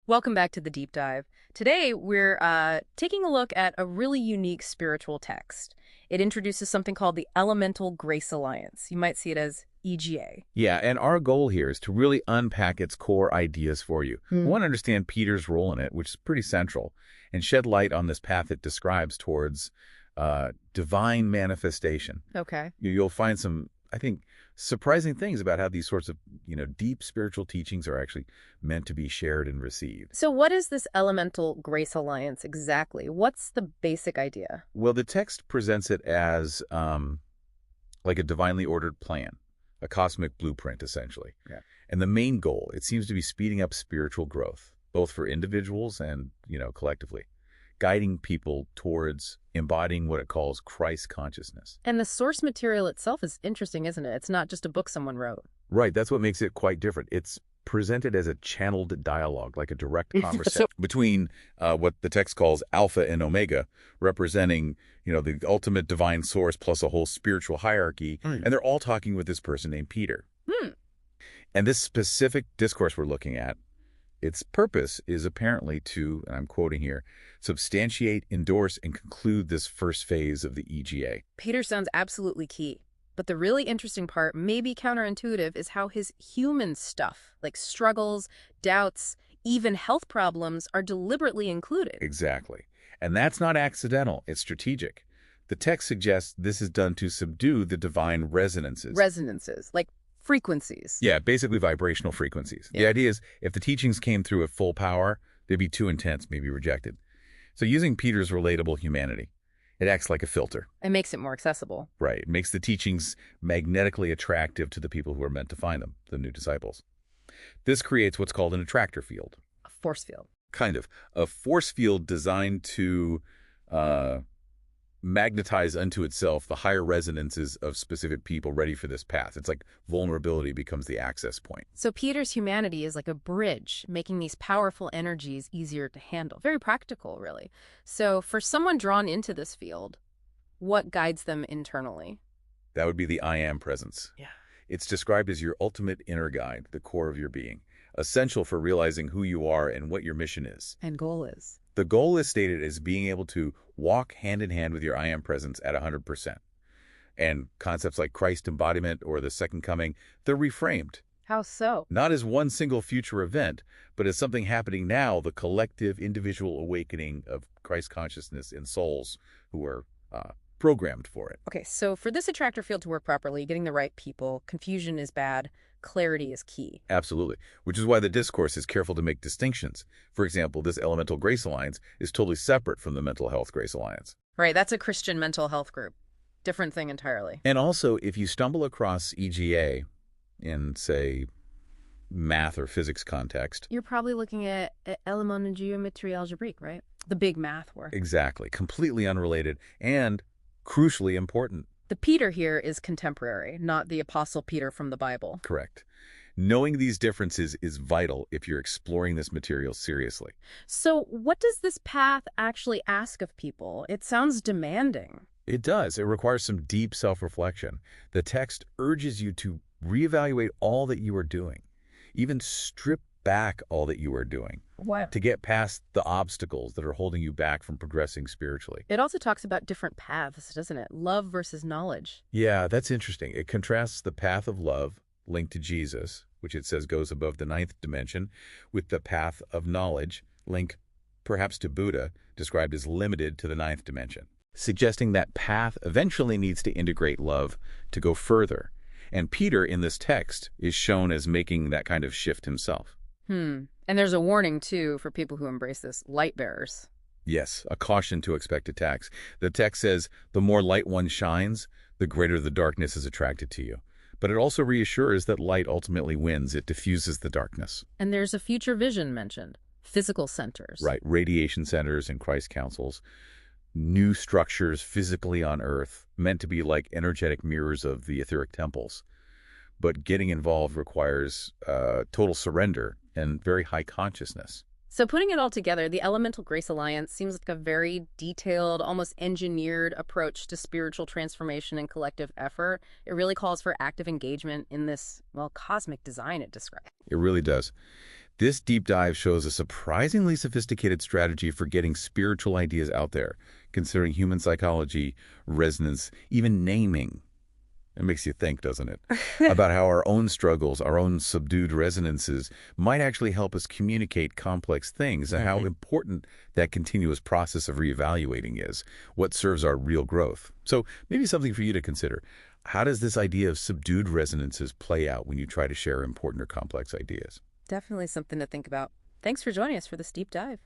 Welcome back to the deep dive. Today, we're taking a look at a really unique spiritual text. It introduces something called the Elemental Grace Alliance. You might see it as EGA. Yeah, and our goal here is to really unpack its core ideas for you. We Hmm. want to understand Peter's role in it, which is pretty central, and shed light on this path it describes towards divine manifestation. Okay. You'll find some, I think, surprising things about how these sorts of, deep spiritual teachings are actually meant to be shared and received. So what is this Elemental Grace Alliance exactly? What's the basic idea? Well, the text presents it as like a divinely ordered plan, a cosmic blueprint, essentially. Yeah. And the main goal, it seems to be speeding up spiritual growth, both for individuals and, collectively, guiding people towards embodying what it calls Christ consciousness. And the source material itself is interesting, isn't it? It's not just a book someone wrote. Right, that's what makes it quite different. It's presented as a channeled dialogue, like a direct conversation between what the text calls Alpha and Omega, representing, the ultimate divine source plus a whole spiritual hierarchy, and they're all talking with this person named Peter. Hmm. And this specific discourse we're looking at, its purpose is apparently to, and I'm quoting here, substantiate, endorse, and conclude this first phase of the EGA. Peter sounds absolutely key. But the really interesting part, maybe counterintuitive, is how his human stuff, like struggles, doubts, even health problems, are deliberately included. Exactly. And that's not accidental, it's strategic. The text suggests this is done to subdue the divine resonances. Resonances, like frequencies. Yeah, basically vibrational frequencies. Yeah. The idea is if the teachings came through at full power, they'd be too intense, maybe rejected. So using Peter's relatable humanity, it acts like a filter. It makes it more accessible. Right. It makes the teachings magnetically attractive to the people who are meant to find them, the new disciples. This creates what's called an attractor field. A force field. Kind of. A force field designed to magnetize unto itself the higher resonances of specific people ready for this path. It's like vulnerability becomes the access point. So Peter's humanity is like a bridge, making these powerful energies easier to handle. Very practical, really. So for someone drawn into this field, what guides them internally? That would be the I am presence. Yeah. It's described as your ultimate inner guide, the core of your being, essential for realizing who you are and what your mission is. And goal is? The goal is stated as being able to walk hand in hand with your I am presence at 100%. And concepts like Christ embodiment or the second coming, they're reframed. How so? Not as one single future event, but as something happening now, the collective individual awakening of Christ consciousness in souls who are programmed for it. Okay, so for this attractor field to work properly, getting the right people, confusion is bad, clarity is key. Absolutely, which is why the discourse is careful to make distinctions. For example, this Elemental Grace Alliance is totally separate from the Mental Health Grace Alliance. Right, that's a Christian mental health group. Different thing entirely. And also, if you stumble across EGA in, say, math or physics context. You're probably looking at Éléments de géométrie algébrique, right? The big math work. Exactly, completely unrelated and crucially important. The Peter here is contemporary, not the Apostle Peter from the Bible. Correct. Knowing these differences is vital if you're exploring this material seriously. So what does this path actually ask of people? It sounds demanding. It does. It requires some deep self-reflection. The text urges you to reevaluate all that you are doing, even strip back all that you are doing. Wow. To get past the obstacles that are holding you back from progressing spiritually. It also talks about different paths, doesn't it? Love versus knowledge. Yeah, that's interesting. It contrasts the path of love linked to Jesus, which it says goes above the ninth dimension, with the path of knowledge linked perhaps to Buddha, described as limited to the ninth dimension, suggesting that path eventually needs to integrate love to go further. And Peter in this text is shown as making that kind of shift himself. And there's a warning, too, for people who embrace this, light bearers. Yes, a caution to expect attacks. The text says, the more light one shines, the greater the darkness is attracted to you. But it also reassures that light ultimately wins. It diffuses the darkness. And there's a future vision mentioned, physical centers. Right, radiation centers and Christ councils, new structures physically on Earth, meant to be like energetic mirrors of the etheric temples. But getting involved requires total surrender and very high consciousness. So putting it all together, the Elemental Grace Alliance seems like a very detailed, almost engineered approach to spiritual transformation and collective effort. It really calls for active engagement in this, well, cosmic design it describes. It really does. This deep dive shows a surprisingly sophisticated strategy for getting spiritual ideas out there, considering human psychology, resonance, even naming. It makes you think, doesn't it? About how our own struggles, our own subdued resonances might actually help us communicate complex things and how important that continuous process of reevaluating is, what serves our real growth. So maybe something for you to consider. How does this idea of subdued resonances play out when you try to share important or complex ideas? Definitely something to think about. Thanks for joining us for this deep dive.